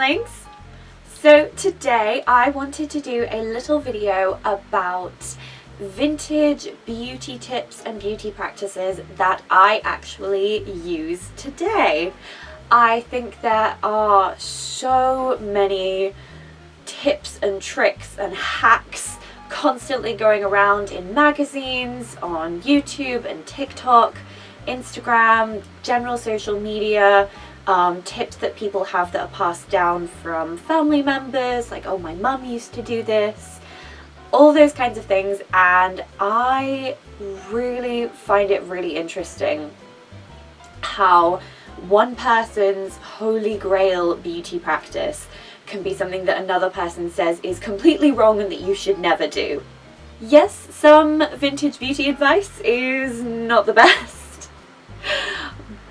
darlings! So today I wanted to do a little video about vintage beauty tips and beauty practices that I actually use today. I think there are so many tips and tricks and hacks constantly going around in magazines, on YouTube and TikTok, Instagram, general social media, tips that people have that are passed down from family members, like, oh, my mum used to do this, all those kinds of things, and I really find it really interesting how one person's holy grail beauty practice can be something that another person says is completely wrong and that you should never do. Yes, some vintage beauty advice is not the best,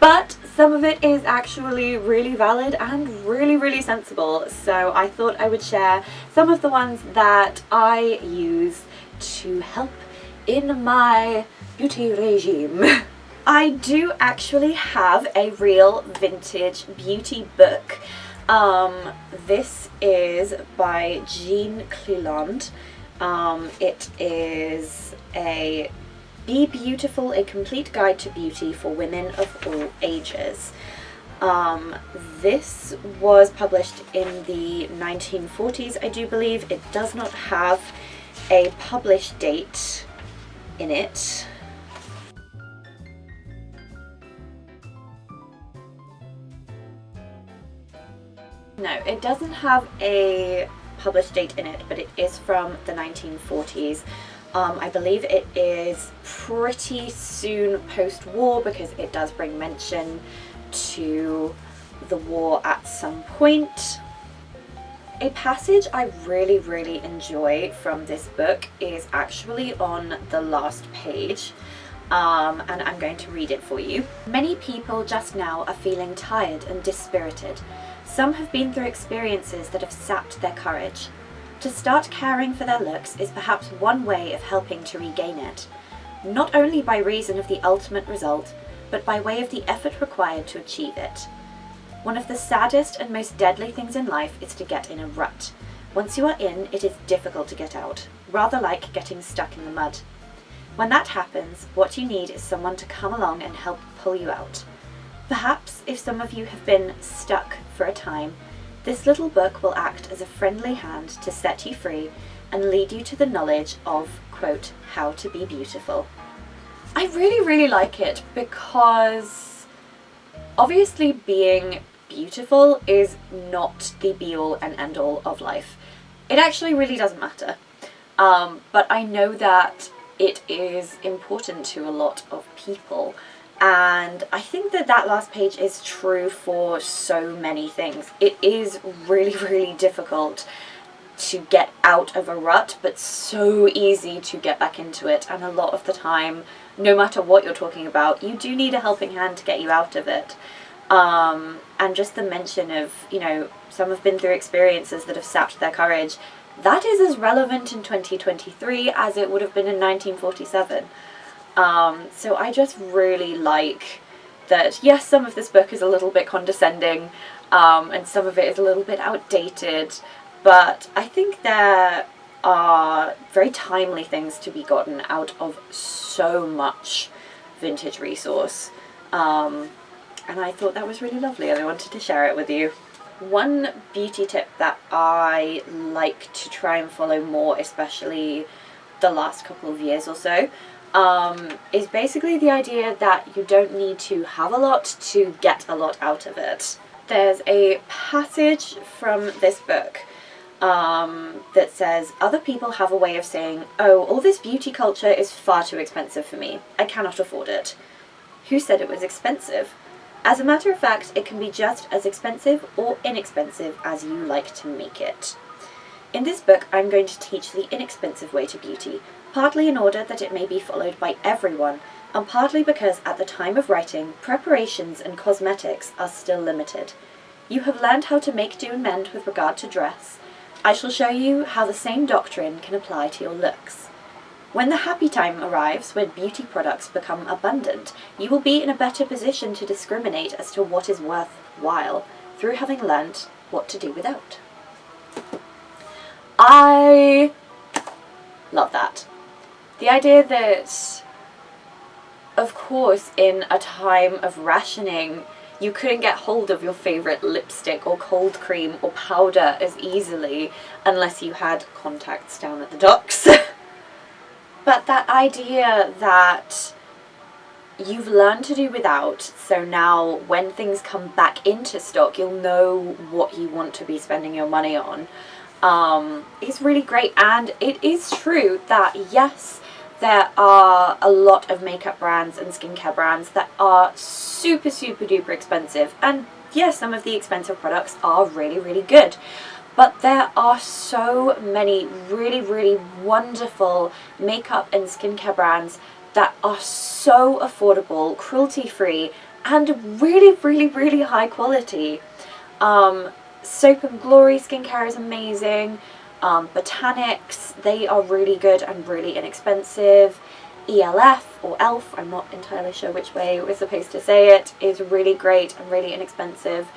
but some of it is actually really valid and really sensible, so I thought I would share some of the ones that I use to help in my beauty regime. I do actually have a real vintage beauty book. This is by Jean Cleland. It is a Be Beautiful, a complete guide to beauty for women of all ages. This was published in the 1940s, I do believe. It does not have a published date in it. No, it doesn't have a published date in it, but it is from the 1940s. I believe it is pretty soon post-war because it does bring mention to the war at some point. A passage I really enjoy from this book is actually on the last page. And I'm going to read it for you. Many people just now are feeling tired and dispirited. Some have been through experiences that have sapped their courage. To start caring for their looks is perhaps one way of helping to regain it, not only by reason of the ultimate result, but by way of the effort required to achieve it. One of the saddest and most deadly things in life is to get in a rut. Once you are in, it is difficult to get out, rather like getting stuck in the mud. When that happens, what you need is someone to come along and help pull you out. Perhaps, if some of you have been stuck for a time, this little book will act as a friendly hand to set you free and lead you to the knowledge of, quote, how to be beautiful. I really like it because obviously being beautiful is not the be-all and end-all of life. It actually really doesn't matter. But I know that it is important to a lot of people. And I think that that last page is true for so many things. It is really difficult to get out of a rut, but so easy to get back into it. And a lot of the time, no matter what you're talking about, you do need a helping hand to get you out of it. And just the mention of, you know, some have been through experiences that have sapped their courage. That is as relevant in 2023 as it would have been in 1947. So I just really like that, yes, some of this book is a little bit condescending, and some of it is a little bit outdated, but I think there are very timely things to be gotten out of so much vintage resource. And I thought that was really lovely and I wanted to share it with you. One beauty tip that I like to try and follow more, especially the last couple of years or so, is basically the idea that you don't need to have a lot to get a lot out of it. There's a passage from this book that says, other people have a way of saying, oh, all this beauty culture is far too expensive for me. I cannot afford it. Who said it was expensive? As a matter of fact, it can be just as expensive or inexpensive as you like to make it. In this book, I'm going to teach the inexpensive way to beauty, partly in order that it may be followed by everyone, and partly because at the time of writing, preparations and cosmetics are still limited. You have learned how to make, do and mend with regard to dress. I shall show you how the same doctrine can apply to your looks. When the happy time arrives, when beauty products become abundant, you will be in a better position to discriminate as to what is worthwhile, through having learnt what to do without. I love that. The idea that, of course, in a time of rationing, you couldn't get hold of your favourite lipstick or cold cream or powder as easily unless you had contacts down at the docks. But that idea that you've learned to do without, so now when things come back into stock, you'll know what you want to be spending your money on, is really great. And it is true that, yes, there are a lot of makeup brands and skincare brands that are super duper expensive, and yes, some of the expensive products are really good, but there are so many really wonderful makeup and skincare brands that are so affordable, cruelty free, and really high quality. Soap and Glory skincare is amazing. Botanics, they are really good and really inexpensive. ELF or ELF, I'm not entirely sure which way we're supposed to say it, is really great and really inexpensive.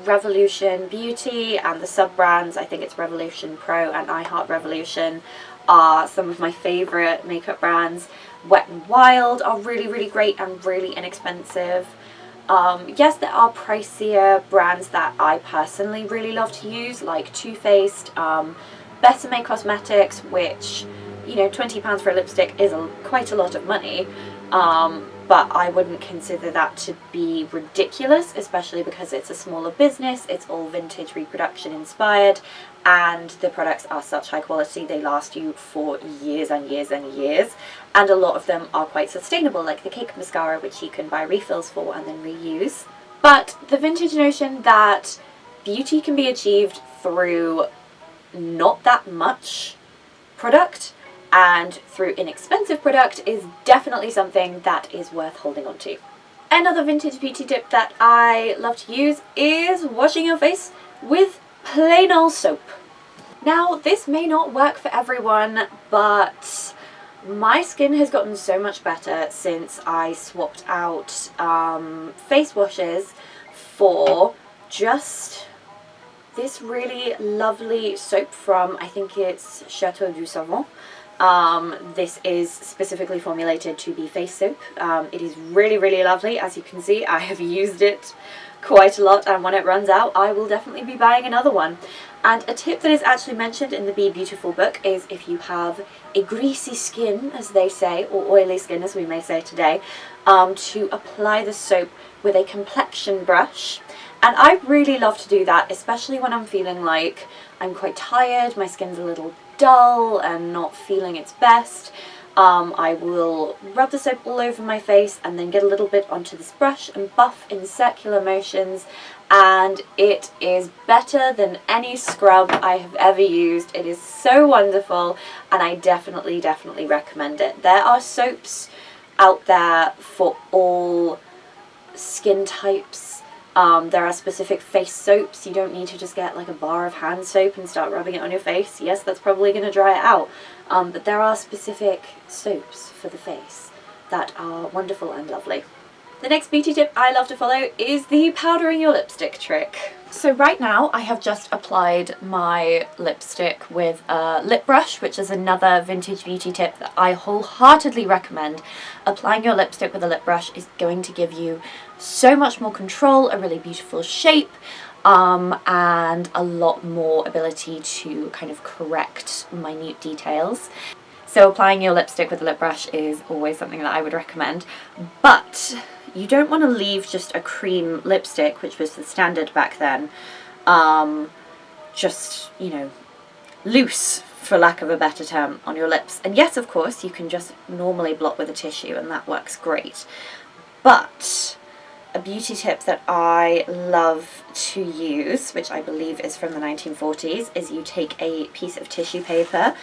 Revolution Beauty and the sub-brands, I think it's Revolution Pro and I Heart Revolution, are some of my favourite makeup brands. Wet n Wild are really great and really inexpensive. Yes, there are pricier brands that I personally really love to use, like Too Faced, Bésame Cosmetics, which, you know, £20 for a lipstick is quite a lot of money, but I wouldn't consider that to be ridiculous, especially because it's a smaller business, it's all vintage reproduction inspired, and the products are such high quality, they last you for years and years and years, and a lot of them are quite sustainable, like the Cake Mascara, which you can buy refills for and then reuse. But the vintage notion that beauty can be achieved through not that much product and through inexpensive product is definitely something that is worth holding on to. Another vintage beauty tip that I love to use is washing your face with plain old soap. Now, this may not work for everyone, but my skin has gotten so much better since I swapped out face washes for just this really lovely soap from, I think it's Chateau du Savon. This is specifically formulated to be face soap. It is really lovely. As you can see, I have used it quite a lot, and when it runs out I will definitely be buying another one. And a tip that is actually mentioned in the Be Beautiful book is if you have a greasy skin, as they say, or oily skin as we may say today, to apply the soap with a complexion brush. And I really love to do that, especially when I'm feeling like I'm quite tired, my skin's a little dull and not feeling its best. I will rub the soap all over my face and then get a little bit onto this brush and buff in circular motions, and it is better than any scrub I have ever used. It is so wonderful, and I definitely recommend it. There are soaps out there for all skin types. There are specific face soaps. You don't need to just get like a bar of hand soap and start rubbing it on your face. Yes, that's probably going to dry it out. But there are specific soaps for the face that are wonderful and lovely. The next beauty tip I love to follow is the powdering your lipstick trick. So right now I have just applied my lipstick with a lip brush, which is another vintage beauty tip that I wholeheartedly recommend. Applying your lipstick with a lip brush is going to give you so much more control, a really beautiful shape, and a lot more ability to kind of correct minute details. So applying your lipstick with a lip brush is always something that I would recommend, but you don't want to leave just a cream lipstick, which was the standard back then, just, you know, loose, for lack of a better term, on your lips. And yes, of course, you can just normally blot with a tissue and that works great. But a beauty tip that I love to use, which I believe is from the 1940s, is you take a piece of tissue paper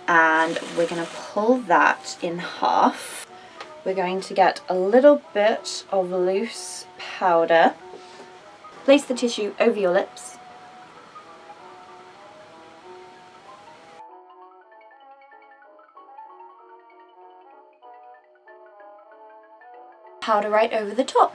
and we're going to pull that in half. We're going to get a little bit of loose powder. Place the tissue over your lips. Powder right over the top.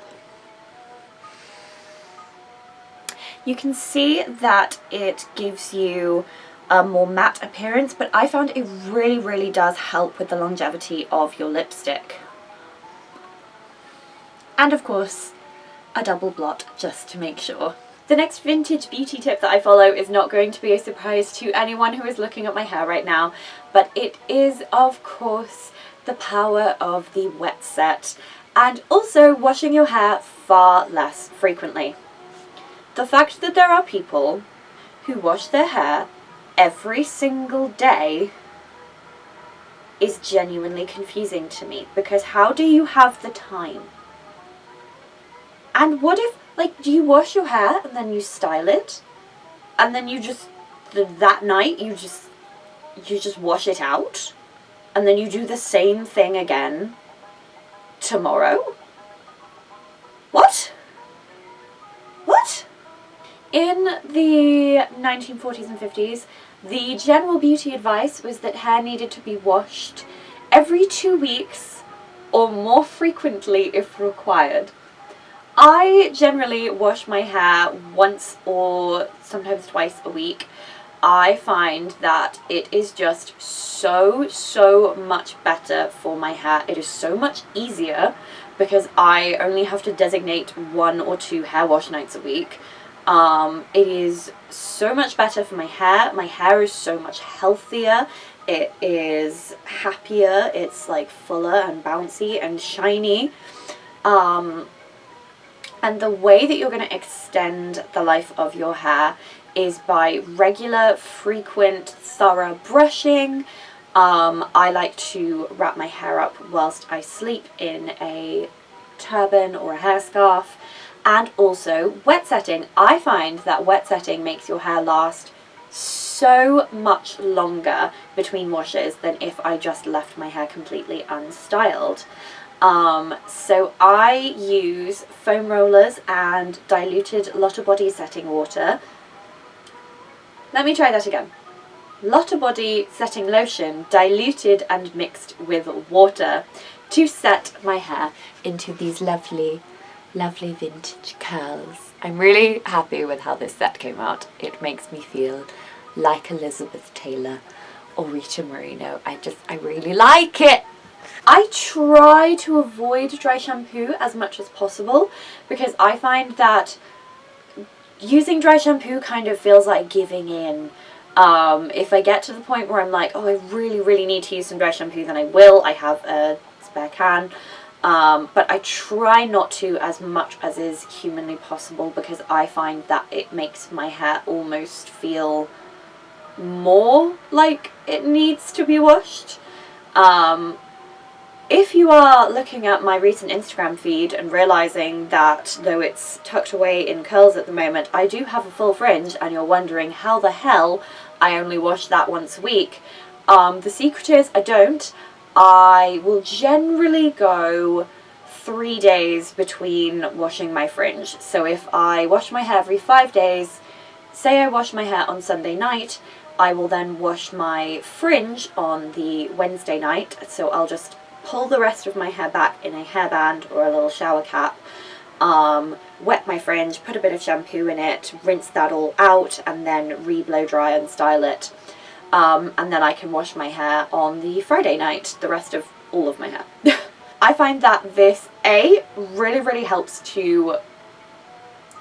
You can see that it gives you a more matte appearance, but I found it really does help with the longevity of your lipstick. And of course, a double blot just to make sure. The next vintage beauty tip that I follow is not going to be a surprise to anyone who is looking at my hair right now, but it is of course the power of the wet set, and also washing your hair far less frequently. The fact that there are people who wash their hair every single day is genuinely confusing to me, because how do you have the time? And what if, like, do you wash your hair and then you style it, and then you just, that night you just wash it out, and then you do the same thing again tomorrow? What? What? In the 1940s and 50s, the general beauty advice was that hair needed to be washed every 2 weeks or more frequently if required. I generally wash my hair once or sometimes twice a week. I find that it is just so much better for my hair. It is so much easier because I only have to designate 1 or 2 hair wash nights a week. It is so much better for my hair. My hair is so much healthier. It is happier. It's like fuller and bouncy and shiny. And the way that you're going to extend the life of your hair is by regular, frequent, thorough brushing. I like to wrap my hair up whilst I sleep in a turban or a hairscarf. And also wet setting. I find that wet setting makes your hair last so much longer between washes than if I just left my hair completely unstyled. So I use foam rollers and diluted Lotta Body setting water. Let me try that again. Lotta Body setting lotion diluted and mixed with water to set my hair into these lovely vintage curls. I'm really happy with how this set came out. It makes me feel like Elizabeth Taylor or Rita Moreno. I really like it. I try to avoid dry shampoo as much as possible because I find that using dry shampoo kind of feels like giving in. If I get to the point where I'm like, oh, I really need to use some dry shampoo, then I will. I have a spare can. But I try not to as much as is humanly possible because I find that it makes my hair almost feel more like it needs to be washed. If you are looking at my recent Instagram feed and realising that though it's tucked away in curls at the moment, I do have a full fringe, and you're wondering how the hell I only wash that once a week, the secret is I don't. I will generally go 3 days between washing my fringe. So if I wash my hair every 5 days, say I wash my hair on Sunday night, I will then wash my fringe on the Wednesday night. So I'll just pull the rest of my hair back in a hairband or a little shower cap, wet my fringe, put a bit of shampoo in it, rinse that all out, and then re-blow dry and style it. And then I can wash my hair on the Friday night, the rest of all of my hair. I find that this, really helps to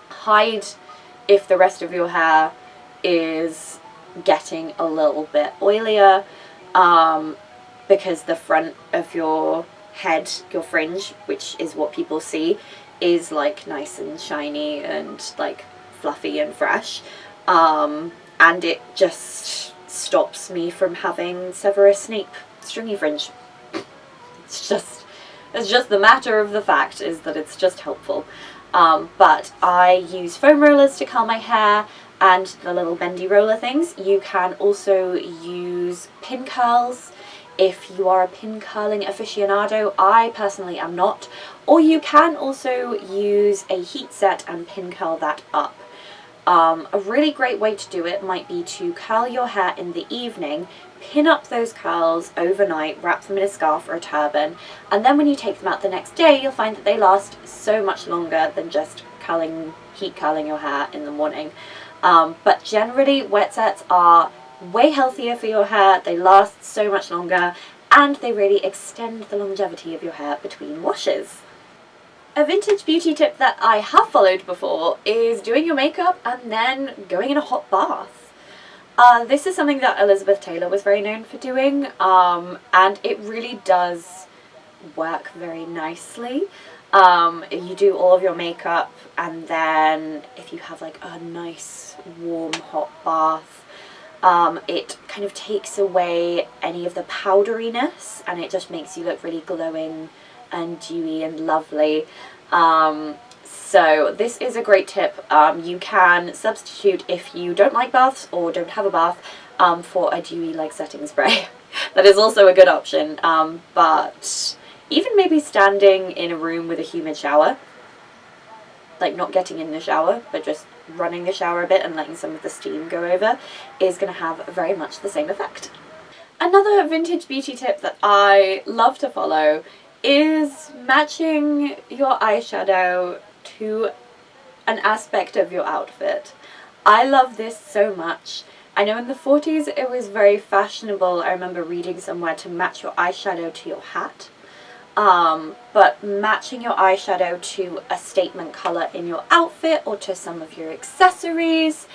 hide if the rest of your hair is getting a little bit oilier, because the front of your head, your fringe, which is what people see, is like nice and shiny and like fluffy and fresh, and it just stops me from having Severus Snape stringy fringe. It's just the matter of the fact is that it's just helpful. But I use foam rollers to curl my hair and the little bendy roller things. You can also use pin curls if you are a pin curling aficionado. I personally am not. Or you can also use a heat set and pin curl that up. A really great way to do it might be to curl your hair in the evening, pin up those curls overnight, wrap them in a scarf or a turban, and then when you take them out the next day, you'll find that they last so much longer than just heat curling your hair in the morning. But generally wet sets are way healthier for your hair, they last so much longer, and they really extend the longevity of your hair between washes. A vintage beauty tip that I have followed before is doing your makeup and then going in a hot bath. This is something that Elizabeth Taylor was very known for doing, and it really does work very nicely. You do all of your makeup, and then if you have like a nice warm hot bath, it kind of takes away any of the powderiness, and it just makes you look really glowing and dewy and lovely. So this is a great tip. You can substitute, if you don't like baths or don't have a bath, for a dewy like setting spray. That is also a good option, but even maybe standing in a room with a humid shower, like not getting in the shower but just running the shower a bit and letting some of the steam go over, is going to have very much the same effect. Another vintage beauty tip that I love to follow is matching your eyeshadow to an aspect of your outfit. I love this so much. I know in the 40s it was very fashionable, I remember reading somewhere, to match your eyeshadow to your hat. But matching your eyeshadow to a statement colour in your outfit or to some of your accessories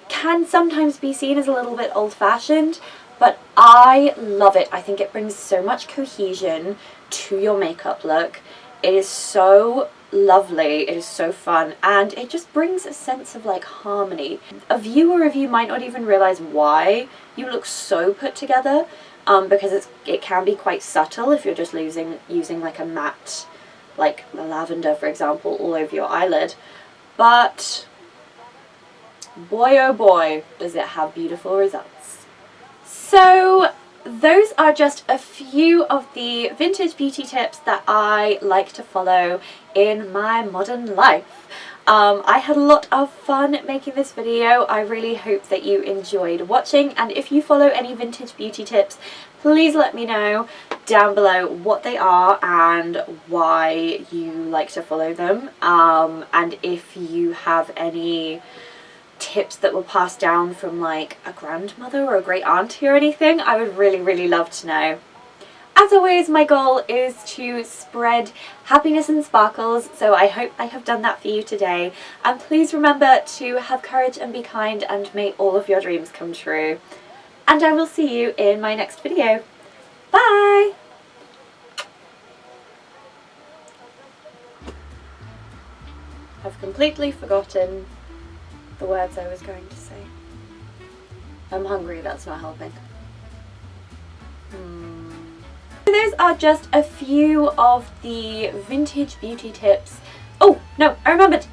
can sometimes be seen as a little bit old-fashioned, but I love it. I think it brings so much cohesion to your makeup look. It is so lovely, it is so fun, and it just brings a sense of like harmony. A viewer of you might not even realise why you look so put together, because it can be quite subtle if you're just using like a matte, like lavender for example, all over your eyelid, but boy oh boy does it have beautiful results. So those are just a few of the vintage beauty tips that I like to follow in my modern life. I had a lot of fun making this video. I really hope that you enjoyed watching, and if you follow any vintage beauty tips, please let me know down below what they are and why you like to follow them, and if you have any tips that were passed down from like a grandmother or a great auntie or anything, I would really love to know. As always, my goal is to spread happiness and sparkles, so I hope I have done that for you today. And please remember to have courage and be kind, and may all of your dreams come true. And I will see you in my next video. Bye! I've completely forgotten the words I was going to say. I'm hungry, that's not helping. Those are just a few of the vintage beauty tips. Oh no, I remembered!